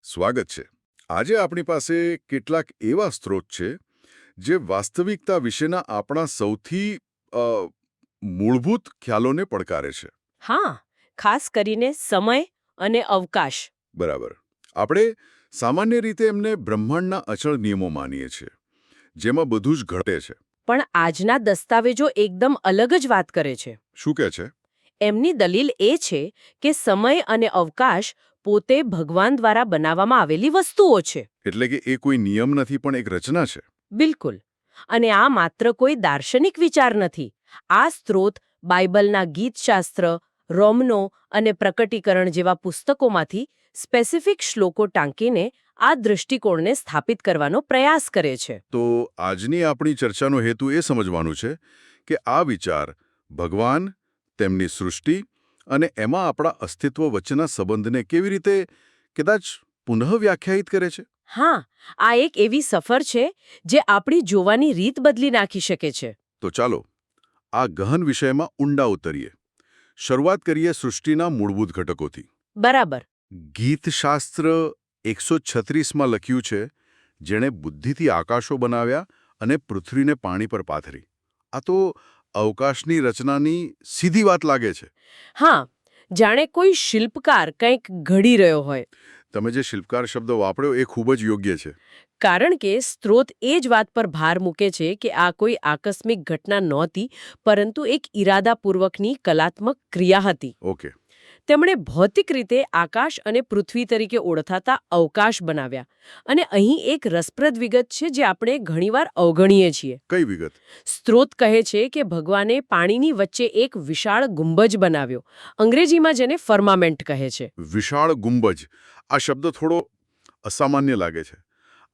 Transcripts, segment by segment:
સ્વાગત છે. આજે આપણી પાસે કેટલાક એવા સ્ત્રોત છે જે વાસ્તવિકતા વિશેના આપણા સૌથી અ, મૂળભૂત ખ્યાલોને પડકારે છે. હા, ખાસ કરીને સમય અને અવકાશ. બરાબર. આપણે સામાન્ય રીતે એમને બ્રહ્માંડના અચળ નિયમો માનીએ છીએ, જેમાં બધું જ ઘટે છે. પણ આજના દસ્તાવેજો એકદમ અલગ જ વાત કરે છે. શું કહે છે? એમની દલીલ એ છે કે સમય અને અવકાશ પોતે ભગવાન દ્વારા બનાવવામાં આવેલી વસ્તુઓ છે. એટલે કે એ કોઈ નિયમ નથી, પણ એક રચના છે. બિલકુલ. અને આ માત્ર કોઈ દાર્શનિક વિચાર નથી. આ સ્ત્રોત બાઇબલના ગીતશાસ્ત્ર, રોમનો અને પ્રકટીકરણ જેવા પુસ્તકોમાંથી સ્પેસિફિક શ્લોકો ટાંકીને આ દૃષ્ટિકોણને સ્થાપિત કરવાનો પ્રયાસ કરે છે. તો આજની આપણી ચર્ચાનો હેતુ એ સમજવાનું છે કે આ વિચાર ભગવાન, તેમની સૃષ્ટિ અને એમાં આપણા અસ્તિત્વ વચ્ચેના સંબંધને કેવી રીતે કદાચ પુનઃવ્યાખ્યાયિત કરે છે. હા, આ એક એવી સફર છે જે આપણી જોવાની રીત બદલી નાખી શકે છે. તો ચાલો આ ગહન વિષયમાં ઊંડા ઉતરીએ. શરૂઆત કરીએ સૃષ્ટિના મૂળભૂત ઘટકોથી. બરાબર. ગીતશાસ્ત્ર 136માં લખ્યું છે, જેણે બુદ્ધિથી આકાશો બનાવ્યા અને પૃથ્વીને પાણી પર પાથરી. આ તો અવકાશની રચનાની સીધી વાત લાગે છે. હા, જાણે કોઈ શિલ્પકાર કંઈક ઘડી રહ્યો હોય. તમે જે શિલ્પકાર શબ્દ વાપર્યો એ ખૂબ જ યોગ્ય છે. કારણ કે સ્ત્રોત એ જ વાત પર ભાર મૂકે છે કે આ કોઈ આકસ્મિક ઘટના નહોતી, પરંતુ એક ઈરાદાપૂર્વકની કલાત્મક ક્રિયા હતી. ઓકે. તેમણે ભૌતિક રીતે આકાશ અને પૃથ્વી તરીકે ઓળખાતા અવકાશ બનાવ્યા. અને અહીં એક રસપ્રદ વિગત છે જે આપણે ઘણીવાર અવગણીએ છીએ. કઈ વિગત? સ્ત્રોત કહે છે કે ભગવાને પાણીની વચ્ચે એક વિશાળ ગુંબજ બનાવ્યો. અંગ્રેજીમાં જેને ફર્મામેન્ટ કહે છે. વિશાળ ગુંબજ. આ શબ્દ થોડો અસામાન્ય લાગે છે.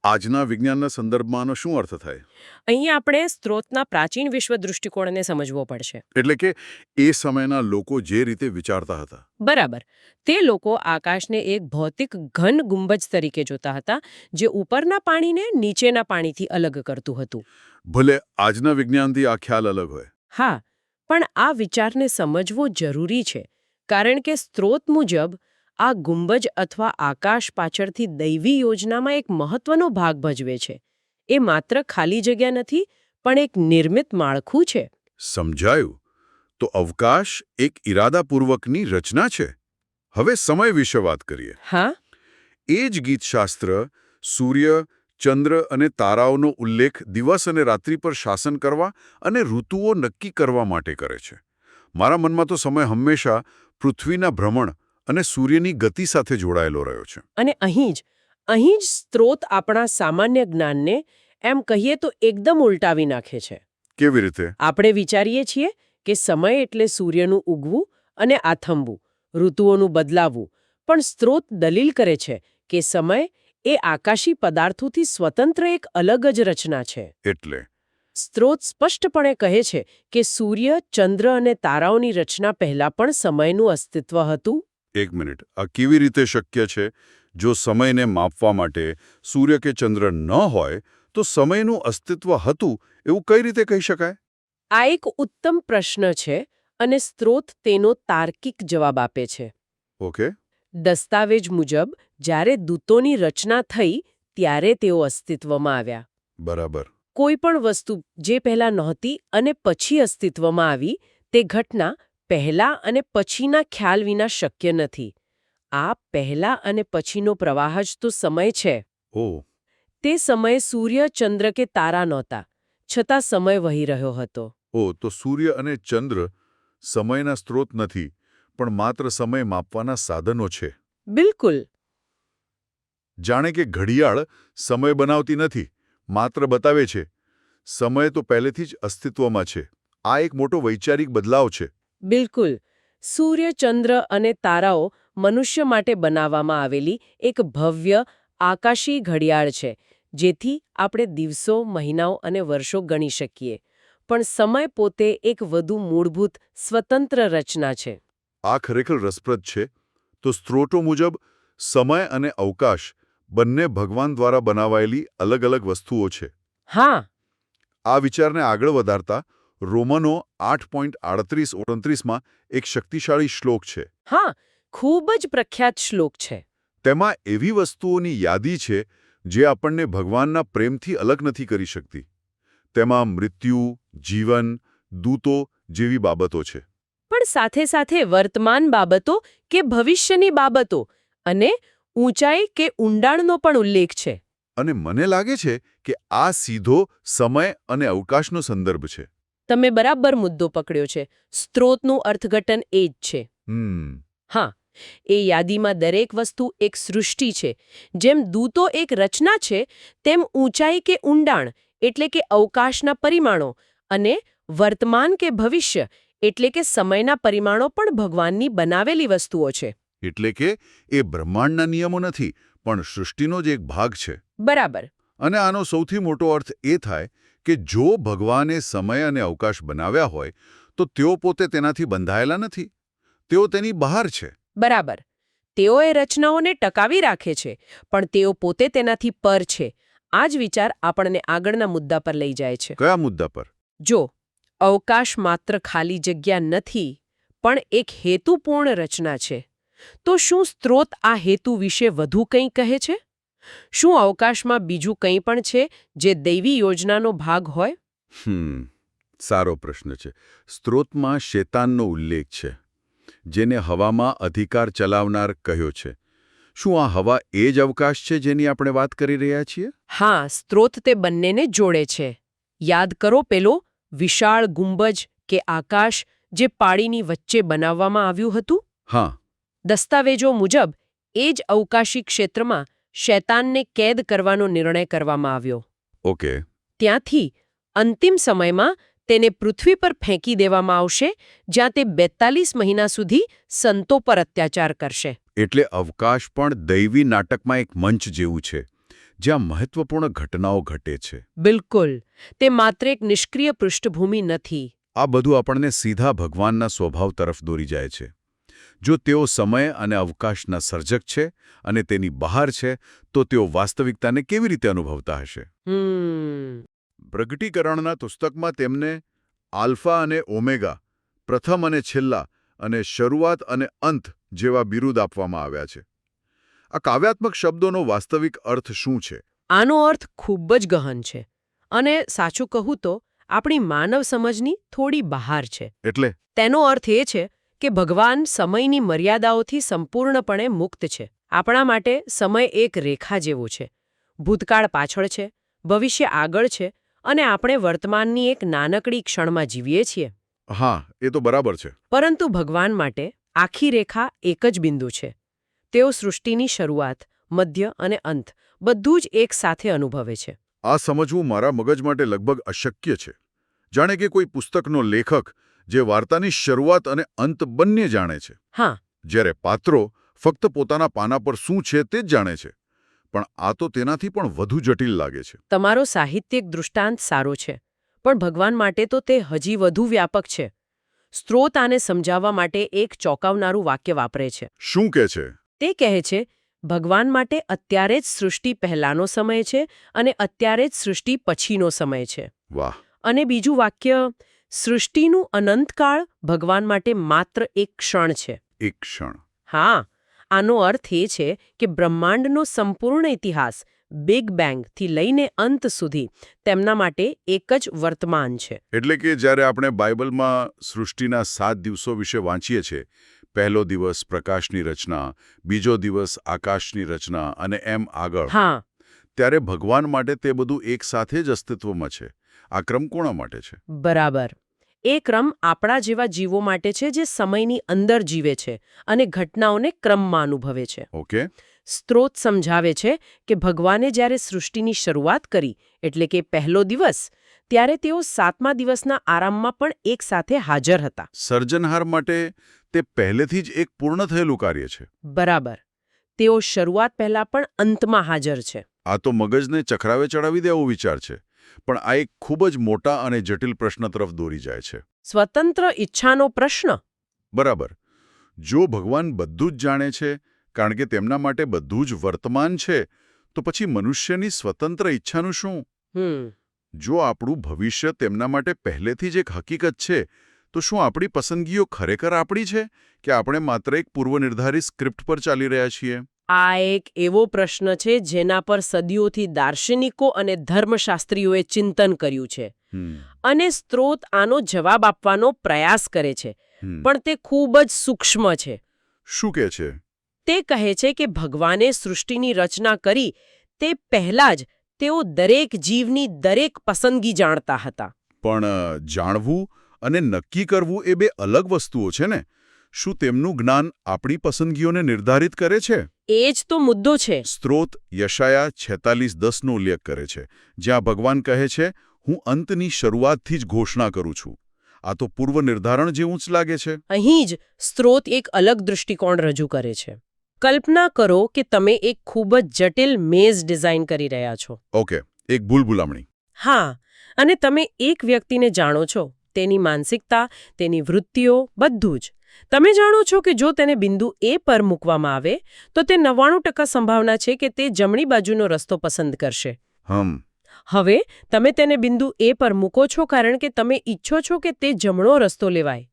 આજના વિજ્ઞાનના સંદર્ભમાં આનો શું અર્થ થાય? અહીં આપણે સ્ત્રોતના પ્રાચીન વિશ્વ દૃષ્ટિકોણને સમજવો પડશે. એટલે કે એ સમયના લોકો જે રીતે વિચારતા હતા. બરાબર. તે લોકો આકાશને એક ભૌતિક ઘન ગુંબજ તરીકે જોતા હતા, જે ઉપરના પાણીને નીચેના પાણીથી અલગ કરતું હતું. ભલે આજના વિજ્ઞાનથી આ ખ્યાલ અલગ હોય. હા, પણ આ વિચારને સમજવો જરૂરી છે, કારણ કે સ્ત્રોત મુજબ આ ગુંબજ અથવા આકાશ પાછળથી દૈવી યોજનામાં એક મહત્વનો ભાગ ભજવે છે. એ માત્ર ખાલી જગ્યા નથી, પણ એક નિર્મિત માળખું છે. સમજાયું. તો અવકાશ એક ઈરાદાપૂર્વકની રચના છે. હવે સમય વિશે વાત કરીએ. હા. એ જ ગીતશાસ્ત્ર સૂર્ય, ચંદ્ર અને તારાઓનો ઉલ્લેખ દિવસ અને રાત્રિ પર શાસન કરવા અને ઋતુઓ નક્કી કરવા માટે કરે છે. મારા મનમાં તો સમય હંમેશા પૃથ્વીના ભ્રમણ અને સૂર્યની ગતિ સાથે જોડાયેલો રહ્યો છે. અને અહીં જ સ્ત્રોત આપણા સામાન્ય જ્ઞાનને એમ કહીએ તો એકદમ ઉલટાવી નાખે છે. કેવી રીતે? આપણે વિચારીએ છીએ કે સમય એટલે સૂર્યનું ઉગવું અને આથમવું, ઋતુઓનું બદલાવવું. પણ સ્ત્રોત દલીલ કરે છે કે સમય એ આકાશી પદાર્થોથી સ્વતંત્ર એક અલગ જ રચના છે. એટલે સ્ત્રોત સ્પષ્ટપણે કહે છે કે સૂર્ય, ચંદ્ર અને તારાઓની રચના પહેલા પણ સમયનું અસ્તિત્વ હતું. એક મિનિટ, આ કેવી રીતે શક્ય છે? જો સમયને માપવા માટે સૂર્ય કે ચંદ્ર ન હોય તો સમયનું અસ્તિત્વ હતું એવું કઈ રીતે કહી શકાય? આ એક ઉત્તમ પ્રશ્ન છે અને સ્ત્રોત તેનો તાર્કિક જવાબ આપે છે. ઓકે. દસ્તાવેજ મુજબ જ્યારે દૂતોની રચના થઈ ત્યારે તેઓ અસ્તિત્વમાં આવ્યા. બરાબર. કોઈ પણ વસ્તુ જે પહેલા નહોતી અને પછી અસ્તિત્વમાં આવી, તે ઘટના પહેલા અને પછીના ખ્યાલ વિના શક્ય નથી. આ પહેલા અને પછીનો પ્રવાહ જ તો સમય છે. ઓહ. તે સમયે સૂર્ય, ચંદ્ર કે તારા નહોતા, છતાં સમય વહી રહ્યો હતો. ઓહ, તો સૂર્ય અને ચંદ્ર સમયના સ્ત્રોત નથી, પણ માત્ર સમય માપવાના સાધનો છે. બિલકુલ. જાણે કે ઘડિયાળ સમય બનાવતી નથી, માત્ર બતાવે છે. સમય તો પહેલેથી જ અસ્તિત્વમાં છે. આ એક મોટો વૈચારિક બદલાવ છે. બિલકુલ. સૂર્ય, ચંદ્ર અને તારાઓ મનુષ્ય માટે બનાવવામાં આવેલી એક ભવ્ય આકાશી ઘડિયાળ છે, જેથી આપણે દિવસો, મહિનાઓ અને વર્ષો ગણી શકીએ. પણ સમય પોતે એક વધુ મૂળભૂત, સ્વતંત્ર રચના છે. આ ખરેખર રસપ્રદ છે. તો સ્ત્રોતો મુજબ સમય અને અવકાશ બંને ભગવાન દ્વારા બનાવાયેલી અલગ અલગ વસ્તુઓ છે. હા. આ વિચારને આગળ વધારતા રોમનો 8.38-29માં એક શક્તિશાળી શ્લોક છે. હા, ખૂબ જ પ્રખ્યાત શ્લોક છે. તેમાં એવી વસ્તુઓની યાદી છે જે આપણને ભગવાનના પ્રેમથી અલગ નથી કરી શકતી. તેમાં મૃત્યુ, જીવન, દૂતો જેવી બાબતો છે. પણ સાથે સાથે વર્તમાન બાબતો કે ભવિષ્યની બાબતો અને ઊંચાઈ કે ઊંડાણનો પણ ઉલ્લેખ છે. અને મને લાગે છે કે આ સીધો સમય અને અવકાશનો સંદર્ભ છે. તમે બરાબર મુદ્દો પકડ્યો છે. સ્ત્રોતનું અર્થઘટન એ જ છે. હા, એ યાદીમાં દરેક વસ્તુ એક સૃષ્ટિ છે. જેમ દૂતો એક રચના છે, તેમ ઊંચાઈ કે ઊંડાણ એટલે કે અવકાશના પરિમાણો અને વર્તમાન કે ભવિષ્ય એટલે કે સમયના પરિમાણો પણ ભગવાનની બનાવેલી વસ્તુઓ છે. એટલે કે એ બ્રહ્માંડના નિયમો નથી, પણ સૃષ્ટિનો જ એક ભાગ છે. બરાબર. અને આનો સૌથી મોટો અર્થ એ થાય કે જો ભગવાને સમય અને અવકાશ બનાવ્યા હોય તો તેઓ પોતે તેનાથી બંધાયેલા નથી. તેઓ તેની બહાર છે. બરાબર. તેઓ એ રચનાઓને ટકાવી રાખે છે, પણ તેઓ પોતે તેનાથી પર છે. આ જ વિચાર આપણને આગળના મુદ્દા પર લઈ જાય છે. કયા મુદ્દા પર? જો અવકાશ માત્ર ખાલી જગ્યા નથી, પણ એક હેતુપૂર્ણ રચના છે, તો શું સ્ત્રોત આ હેતુ વિશે વધુ કંઈ કહે છે? શું અવકાશમાં બીજું કંઈ પણ છે જે દૈવી યોજનાનો ભાગ હોય? સારો પ્રશ્ન છે. સ્ત્રોતમાં શેતાનનો ઉલ્લેખ છે, જેને હવામાં અધિકાર ચલાવનાર કહ્યો છે. શું આ હવા એ જ અવકાશ છે જેની આપણે વાત કરી રહ્યા છીએ? હા, સ્ત્રોત તે બંનેને જોડે છે. યાદ કરો પેલો વિશાળ ગુંબજ કે આકાશ જે પાણીની વચ્ચે બનાવવામાં આવ્યું હતું? હા. દસ્તાવેજો મુજબ એ જ અવકાશી ક્ષેત્રમાં શૈતાનને કેદ કરવાનો નિર્ણય કરવામાં આવ્યો. ઓકે. ત્યાંથી અંતિમ સમયમાં તેને પૃથ્વી પર ફેંકી દેવામાં આવશે, જ્યાં તે 42 મહિના સુધી સંતો પર અત્યાચાર કરશે. એટલે અવકાશ પણ દૈવી નાટકમાં એક મંચ જેવું છે, જ્યાં મહત્વપૂર્ણ ઘટનાઓ ઘટે છે. બિલકુલ. તે માત્ર એક નિષ્ક્રિય પૃષ્ઠભૂમિ નથી. આ બધું આપણને સીધા ભગવાનના સ્વભાવ તરફ દોરી જાય છે. જો તેઓ સમય અને અવકાશના સર્જક છે અને તેની બહાર છે, તો તેઓ વાસ્તવિકતાને કેવી રીતે અનુભવતા હશે? પ્રગટીકરણના પુસ્તકમાં તેમને આલ્ફા અને ઓમેગા, પ્રથમ અને છેલ્લા, અને શરૂઆત અને અંત જેવા બિરુદ આપવામાં આવ્યા છે. આ કાવ્યાત્મક શબ્દોનો વાસ્તવિક અર્થ શું છે? આનો અર્થ ખૂબ જ ગહન છે અને સાચું કહું તો આપણી માનવ સમજની થોડી બહાર છે. એટલે તેનો અર્થ એ છે કે ભગવાન સમયની મર્યાદાઓથી સંપૂર્ણપણે મુક્ત છે. આપણા માટે સમય એક રેખા જેવો છે. ભૂતકાળ પાછળ છે, ભવિષ્ય આગળ છે, અને આપણે વર્તમાનની એક નાનકડી ક્ષણમાં જીવીએ છીએ. હા, એ તો બરાબર છે. પરંતુ ભગવાન માટે આખી રેખા એક જ બિંદુ છે. તેઓ સૃષ્ટિની શરૂઆત, મધ્ય અને અંત બધું જ એક સાથે અનુભવે છે. આ સમજવું મારા મગજ માટે લગભગ અશક્ય છે. જાણે કે કોઈ પુસ્તકનો લેખક જે વાર્તાની શરૂઆત અને અંત બંને જાણે છે. હા. જ્યારે પાત્રો ફક્ત પોતાના પાના પર શું છે તે જ જાણે છે. પણ આ તો તેનાથી પણ વધુ જટિલ લાગે છે. તમારો સાહિત્યિક દૃષ્ટાંત સારો છે, પણ ભગવાન માટે તો તે હજી વધુ વ્યાપક છે. સ્ત્રોત આને સમજાવવા માટે એક ચોંકાવનારું વાક્ય વાપરે છે. શું કહે છે? તે કહે છે, ભગવાન માટે અત્યારે જ સૃષ્ટિ પહેલાનો સમય છે અને અત્યારે જ સૃષ્ટિ પછીનો સમય છે. વાહ. અને બીજું વાક્ય, સૃષ્ટિનું અનંતકાળ ભગવાન માટે માત્ર એક ક્ષણ છે. એક ક્ષણ. હા, આનો અર્થ એ છે કે બ્રહ્માંડનો સંપૂર્ણ ઇતિહાસ બિગ બેંગથી લઈને અંત સુધી તેમના માટે એક જ વર્તમાન છે. એટલે કે જ્યારે આપણે બાઇબલમાં સૃષ્ટિના 7 દિવસો વિશે વાંચીએ છીએ, પહેલો દિવસ પ્રકાશની રચના, બીજો દિવસ આકાશની રચના અને એમ આગળ, હા, ત્યારે ભગવાન માટે તે બધું એક સાથે જ અસ્તિત્વમાં છે. આ ક્રમ કોના માટે છે? બરાબર. એ ક્રમ આપણા જેવા જીવો માટે છે જે સમયની અંદર જીવે છે અને ઘટનાઓને ક્રમમાં અનુભવે છે. ઓકે. સ્ત્રોત સમજાવે છે કે ભગવાને જ્યારે સૃષ્ટિની શરૂઆત કરી, એટલે કે પહેલો દિવસ, ત્યારે તેઓ 7મા દિવસના આરામમાં પણ એક સાથે હાજર હતા. સર્જનહાર માટે તે પહેલેથી જ એક પૂર્ણ થયેલું કાર્ય છે. બરાબર. તેઓ શરૂઆત પહેલા પણ અંતમાં હાજર છે. આ તો મગજને ચખરાવે ચડાવી દેવો વિચાર છે. પણ આ એક ખૂબ જ મોટા અને જટિલ પ્રશ્ન તરફ દોરી જાય છે. સ્વતંત્ર ઈચ્છાનો પ્રશ્ન. બરાબર. જો ભગવાન બધું જ જાણે છે, કારણ કે તેમના માટે બધું જ વર્તમાન છે, તો પછી મનુષ્યની સ્વતંત્ર ઈચ્છાનું શું? જો આપણું ભવિષ્ય તેમના માટે પહેલેથી જ એક હકીકત છે, તો શું આપણી પસંદગીઓ ખરેખર આપણી છે કે આપણે માત્ર એક પૂર્વનિર્ધારિત સ્ક્રિપ્ટ પર ચાલી રહ્યા છીએ? આ એક એવો પ્રશ્ન છે જેના પર સદીઓથી દાર્શનિકો અને ધર્મશાસ્ત્રીઓએ ચિંતન કર્યું છે અને સ્ત્રોત આનો જવાબ આપવાનો પ્રયાસ કરે છે પણ તે ખૂબ જ સૂક્ષ્મ છે. શું કહે છે? તે કહે છે કે ભગવાને સૃષ્ટિની રચના કરી તે પહેલાં જ તેઓ દરેક જીવની દરેક પસંદગી જાણતા હતા. પણ જાણવું અને નક્કી કરવું એ બે અલગ વસ્તુઓ છે ને? શું તેમનું જ્ઞાન આપણી પસંદગીઓને નિર્ધારિત કરે છે? એ જ તો મુદ્દો છે. સ્ત્રોત યશાયા 46:10નો ઉલ્લેખ કરે છે, જ્યાં ભગવાન કહે છે, હું અંતની શરૂઆતથી જ ઘોષણા કરું છું. આ તો પૂર્વ નિર્ધારણ જેવું જ લાગે છે. અહીં જ સ્ત્રોત એક અલગ દૃષ્ટિકોણ રજૂ કરે છે. કલ્પના કરો કે તમે એક ખૂબ જ જટિલ મેઝ ડિઝાઇન કરી રહ્યા છો. ઓકે, એક ભૂલભુલામણી. હા, અને તમે એક વ્યક્તિને જાણો છો, તેની માનસિકતા, તેની વૃત્તિઓ, બધું જ. તમે જાણો છો કે જો તેને બિંદુ એ પર મૂકવામાં આવે તો તે 99% સંભાવના છે કે તે જમણી બાજુનો રસ્તો પસંદ કરશે. હવે તમે તેને બિંદુ એ પર મૂકો છો કારણ કે તમે ઈચ્છો છો કે તે જમણો રસ્તો લેવાય.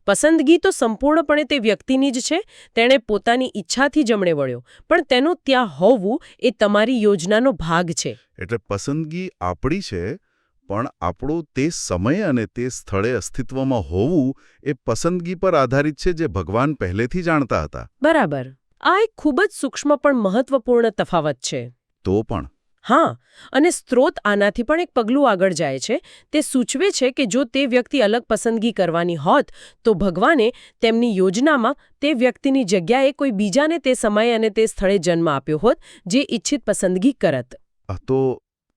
પસંદગી તો સંપૂર્ણપણે તે વ્યક્તિની જ છે. તેણે પોતાની ઈચ્છાથી જમણે વળ્યો, પણ તેનું ત્યાં હોવું એ તમારી યોજનાનો ભાગ છે. એટલે પસંદગી આપણી છે, પણ આપણું તે સમય અને તે સ્થળે અસ્તિત્વમાં હોવું એ પસંદગી પર આધારિત છે જે ભગવાન પહેલેથી જાણતા હતા. બરાબર. આ એક ખૂબ જ સૂક્ષ્મ પણ મહત્વપૂર્ણ તફાવત છે. તો પણ હા, અને સ્ત્રોત આનાથી પણ એક પગલું આગળ જાય છે. તે સૂચવે છે કે જો તે વ્યક્તિ અલગ પસંદગી કરવાની હોત તો ભગવાને તેમની યોજનામાં તે વ્યક્તિની જગ્યાએ કોઈ બીજાને તે સમયે અને તે સ્થળે જન્મ આપ્યો હોત જે ઈચ્છિત પસંદગી કરત. તો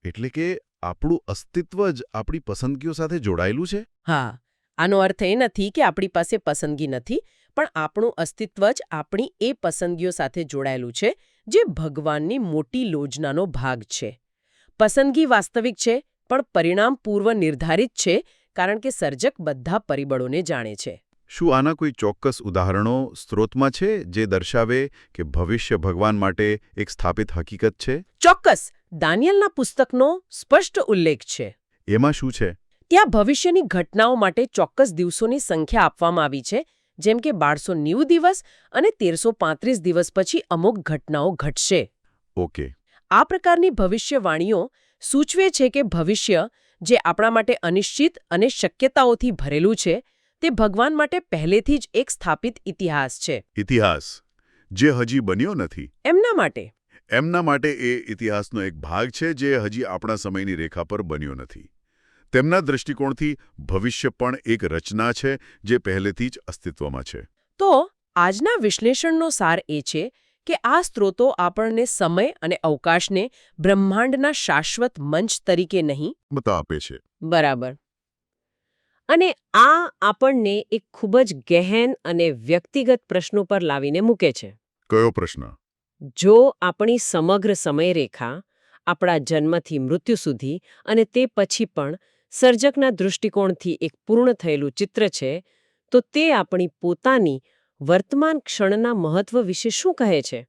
એટલે કે આપણું અસ્તિત્વ જ આપણી પસંદગીઓ સાથે જોડાયેલું છે? હા, આનો અર્થ એ નથી કે આપણી પાસે પસંદગી નથી, પણ આપણું અસ્તિત્વ જ આપણી એ પસંદગીઓ સાથે જોડાયેલું છે જે ભગવાનની મોટી યોજનાનો ભાગ છે. પસંદગી વાસ્તવિક છે, પણ પરિણામ પૂર્વ નિર્ધારિત છે કારણ કે સર્જક બધા પરિબળોને જાણે છે. શું આના કોઈ ચોક્કસ ઉદાહરણો સ્ત્રોતમાં છે જે દર્શાવે કે ભવિષ્ય ભગવાન માટે એક સ્થાપિત હકીકત છે? ચોક્કસ. દાનિયેલના પુસ્તકનો સ્પષ્ટ ઉલ્લેખ છે. એમાં શું છે? ત્યાં ભવિષ્યની ઘટનાઓ માટે ચોક્કસ દિવસોની સંખ્યા આપવામાં આવી છે, જેમ કે 1290 દિવસ અને 1335 દિવસ પછી અમુક ઘટનાઓ ઘટશે. ઓકે. આ પ્રકારની ભવિષ્યવાણીઓ સૂચવે છે કે ભવિષ્ય, જે આપણા માટે અનિશ્ચિત અને શક્યતાઓથી ભરેલું છે, તે ભગવાન માટે પહેલેથી જ એક સ્થાપિત ઇતિહાસ છે. ઇતિહાસ જે હજી બન્યો નથી. એમના માટે એ ઇતિહાસનો એક ભાગ છે જે હજી આપણા સમયની રેખા પર બન્યો નથી. તેમના દૃષ્ટિકોણથી ભવિષ્ય પણ એક રચના છે જે પહેલેથી જ અસ્તિત્વમાં છે. તો આજના વિશ્લેષણનો સાર એ છે કે આ સ્ત્રોતો આપણને સમય અને અવકાશને બ્રહ્માંડના શાશ્વત મંચ તરીકે નહીં મત આપે છે. બરાબર. અને આ આપણને એક ખૂબ જ ગહેન અને વ્યક્તિગત પ્રશ્નો પર લાવીને મૂકે છે. કયો પ્રશ્ન? જો આપણી સમગ્ર સમયરેખા આપણા જન્મથી મૃત્યુ સુધી અને તે પછી પણ સર્જકના દૃષ્ટિકોણથી એક પૂર્ણ થયેલું ચિત્ર છે, તો તે આપણી પોતાની વર્તમાન ક્ષણના મહત્વ વિશે શું કહે છે?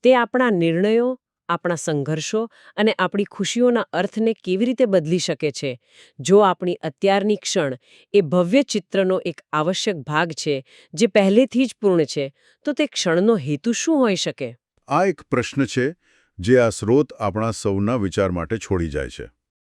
તે આપણા નિર્ણયો, આપણા સંઘર્ષો અને આપણી ખુશીઓના અર્થને કેવી રીતે બદલી શકે છે? જો આપણી અત્યારની ક્ષણ એ ભવ્ય ચિત્રનો એક આવશ્યક ભાગ છે જે પહેલેથી જ પૂર્ણ છે, તો તે ક્ષણનો હેતુ શું હોઈ શકે? આ એક પ્રશ્ન છે જે આ સ્ત્રોત આપણા સૌના વિચાર માટે છોડી જાય છે.